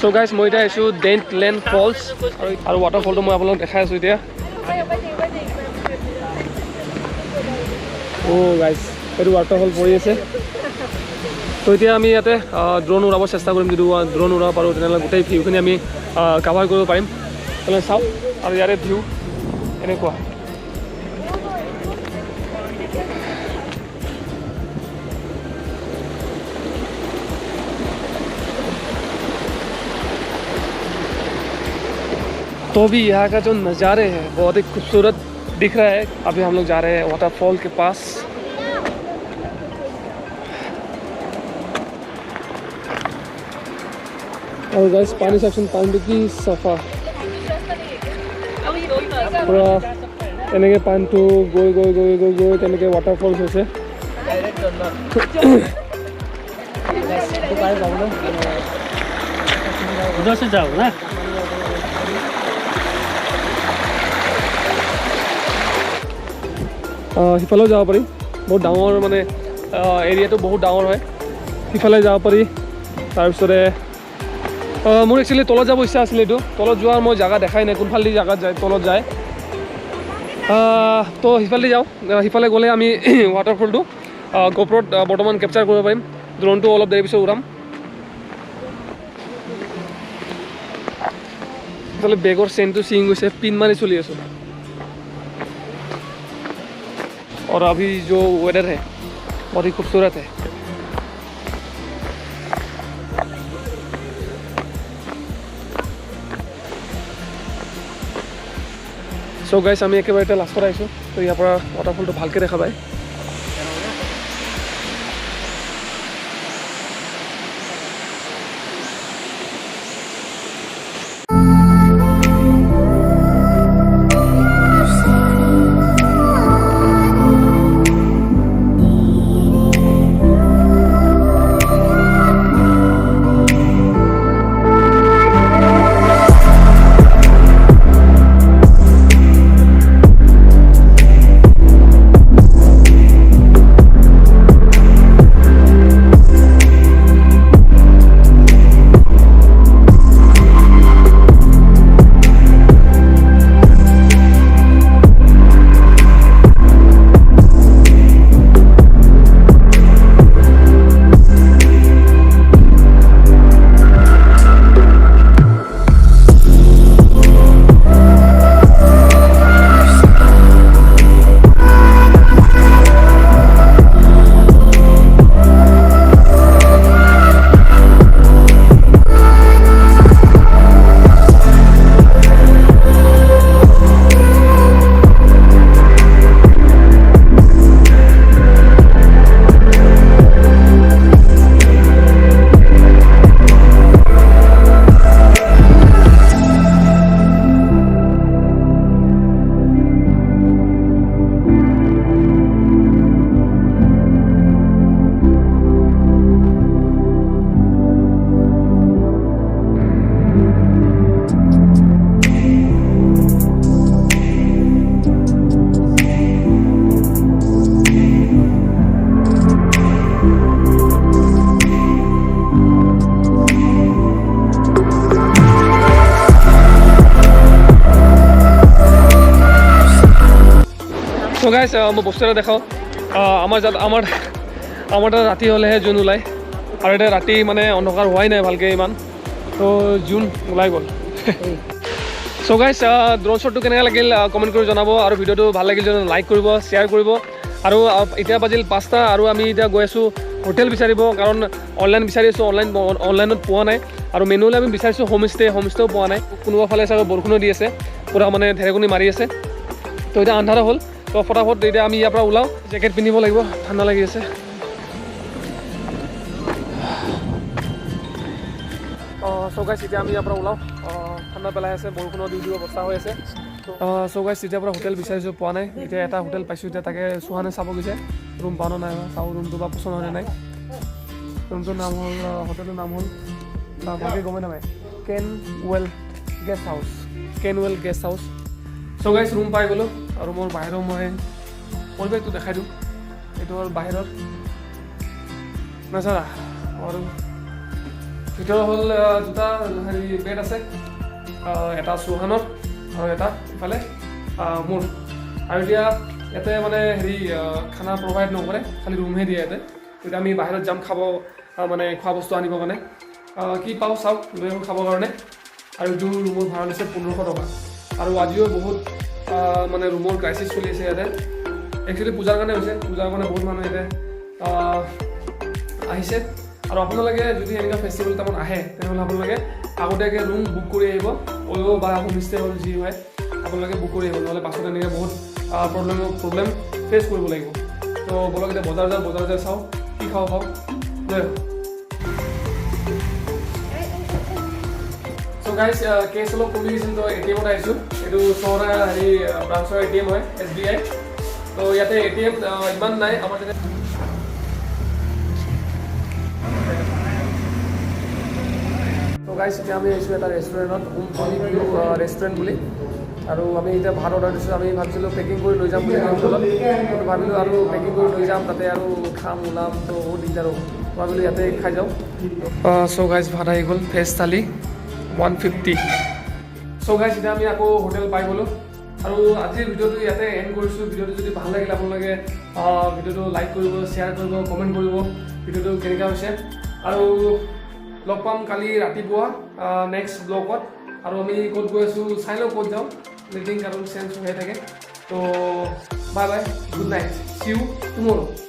So guys, মই এতিয়া আছো Dainthlen Falls আৰু ৱাটাৰফলটো মই আপোনালোকক দেখাই আছো এতিয়া। গাইজ এইটো ৱাটাৰফল পৰি আছে। তো এতিয়া আমি ইয়াতে ড্ৰোন উৰাব চেষ্টা কৰিম, যদি ড্ৰোন উৰাব পাৰোঁ তেনেহ'লে গোটেই ভিউখিনি আমি কাভাৰ কৰিব পাৰিম। তেনেহ'লে চাওক, আৰু ইয়াৰে ভিউ এনেকুৱা। तो भी यहाँ का जो नज़ारे हैं बहुत ही खूबसूरत दिख रहा है। अभी हम लोग जा रहे हैं वाटरफॉल के पास। और गाइस पानी सेक्शन पानी की सफा पूरा এনেকৈ পানীটো গৈ গৈ গৈ গৈ গৈ তেনেকৈ ৱাটাৰফলছ হৈছে। उधर से जाओ ना। সিফালেও যাব পাৰি, বহুত ডাঙৰ মানে এৰিয়াটো বহুত ডাঙৰ হয়, সিফালে যাব পাৰি। তাৰপিছতে মোৰ একচুৱেলি তলত যাব ইচ্ছা আছিলে, এইটো তলত যোৱাৰ মই জেগা দেখাই নাই, কোনফালেদি জেগাত যায় তলত যায়। তো সিফালেদি যাওঁ, সিফালে গ'লে আমি ৱাটাৰফলটো গোপ্ৰত বৰ্তমান কেপচাৰ কৰিব পাৰিম। ড্ৰোনটো অলপ দেৰি পিছত উৰাম। ইফালে বেগৰ চেইনটো ছিঙি গৈছে, পিন মাৰি চলি আছোঁ। और अभी जो वेदर है बहुत ही खूबसूरत है। सो गाइस আমি একেবাৰে লাষ্টত আহিছোঁ, তো ইয়াৰ পৰা ৱাটাৰফলটো ভালকৈ দেখা পায়। তো গাইছ মই বস্তু এটা দেখাওঁ, আমাৰ তাত ৰাতি হ'লেহে জোন ওলায়, আৰু এতিয়া ৰাতি মানে অন্ধকাৰ হোৱাই নাই ভালকৈ ইমান, তো জোন ওলাই গ'ল। চ' গাইছ ড্ৰোন শ্বটটো কেনেকৈ লাগিল কমেণ্ট কৰি জনাব, আৰু ভিডিঅ'টো ভাল লাগিল যদি লাইক কৰিব, শ্বেয়াৰ কৰিব। আৰু এতিয়া বাজিল 5টা, আৰু আমি এতিয়া গৈ আছোঁ হোটেল বিচাৰিব, কাৰণ অনলাইন বিচাৰি আছোঁ, অনলাইনত পোৱা নাই। আৰু মেনুৱেলি আমি বিচাৰিছোঁ হোমষ্টেও পোৱা নাই। কোনোবা ফালে চাগৈ বৰষুণো দি আছে, পূৰা মানে ঢেৰেকনি মাৰি আছে। তো এতিয়া আন্ধাৰ হ'ল, তো ফটাফট এতিয়া আমি ইয়াৰ পৰা ওলাওঁ, জেকেট পিন্ধিব লাগিব, ঠাণ্ডা লাগি আছে। চ' গাইছ এতিয়া আমি ইয়াৰ পৰা ওলাওঁ, ঠাণ্ডা পেলাই আছে, বৰষুণৰ ডিউটি অৱস্থা হৈ আছে। চ' গাইছ তেতিয়াৰ পৰা হোটেল বিচাৰিছোঁ, পোৱা নাই। এতিয়া এটা হোটেল পাইছোঁ, এতিয়া তাকে চুহানে চাব গৈছে, ৰুম পাওঁ নাই, চাওঁ ৰুমটো বা পচন্দ হয় নাই। ৰুমটোৰ নাম হ'ল, হোটেলৰ নাম হ'ল ভালকৈ গমেই নাপায়, কেনৱেল গেষ্ট হাউচ। চ' গাইছ ৰুম পাই গ'লোঁ, আৰু মোৰ বাহিৰৰ মই পৰিৱেশটো দেখাই দিওঁ। এইটো হ'ল বাহিৰৰ নাজাৰা, আৰু ভিতৰত হ'ল জোতা হেৰি বেড আছে, এটা চৌহানৰ আৰু এটা ইফালে মোৰ। আৰু এতিয়া ইয়াতে মানে হেৰি খানা প্ৰভাইড নকৰে, খালি ৰুমহে দিয়ে ইয়াতে। এতিয়া আমি বাহিৰত যাম খাব, মানে খোৱা বস্তু আনিবৰ কাৰণে। কি পাওঁ চাওক, লৈ আহোঁ খাবৰ কাৰণে। আৰু এইটো ৰুমৰ ভাড়া লৈছে 1500 টকা। আৰু আজিও বহুত মানে ৰুমৰ ক্ৰাইচিছ চলি আছে ইয়াতে। একচুৱেলি পূজাৰ কাৰণে হৈছে, পূজাৰ কাৰণে বহুত মানুহ ইয়াতে আহিছে। আৰু আপোনালোকে যদি এনেকুৱা ফেষ্টিভেল টাইমত আহে তেনেহ'লে আপোনালোকে আগতীয়াকৈ ৰুম বুক কৰি আহিব, বা হোমষ্টে হ'ল যি হয় আপোনালোকে বুক কৰি আহিব, নহ'লে পাছত এনেকৈ বহুত প্ৰব্লেম ফেচ কৰিব লাগিব। তো বলক এতিয়া বজাৰ যাওঁ চাওঁ কি খাওঁ লৈ আহোঁ। চ' গাইজ কেছ অলপ কমি গৈছিল, তো ATMত আহিছোঁ। এইটো ওচৰতে হেৰি ব্ৰাঞ্চৰ ATM হয়, SBI। তো ইয়াতে ATM ইমান নাই আমাৰ তাতে। তো গাইজ এতিয়া আমি আহিছোঁ এটা ৰেষ্টুৰেণ্টত, ৰেষ্টুৰেণ্ট বুলি। আৰু আমি এতিয়া ভাত অৰ্ডাৰ দিছোঁ। আমি ভাবিছিলোঁ পেকিং কৰি লৈ যাম বুলি হোটেলত, কিন্তু ভাবিলোঁ আৰু পেকিং কৰি লৈ যাম তাতে আৰু খাম ওলাম, তো বহুত দিগদাৰ হ'ব। ভাবিলোঁ ইয়াতে খাই যাওঁ। চ' গাইজ ভাত আহি গ'ল, ভেজ থালি 150। চ' গাইজ এতিয়া আমি আকৌ হোটেল পাই গ'লোঁ। আৰু আজিৰ ভিডিঅ'টো ইয়াতে এণ্ড কৰিছোঁ। ভিডিঅ'টো যদি ভাল লাগিলে আপোনালোকে ভিডিঅ'টো লাইক কৰিব, শ্বেয়াৰ কৰিব, কমেণ্ট কৰিব ভিডিঅ'টো কেনেকুৱা হৈছে। আৰু লগ পাম কালি ৰাতিপুৱা নেক্সট ব্লগত। আৰু আমি ক'ত গৈ আছোঁ চাই লওঁ, ক'ত যাওঁ। লিংক আৰু চেঞ্জ হৈ থাকে। তো bye bye, good night, see you টুমৰো।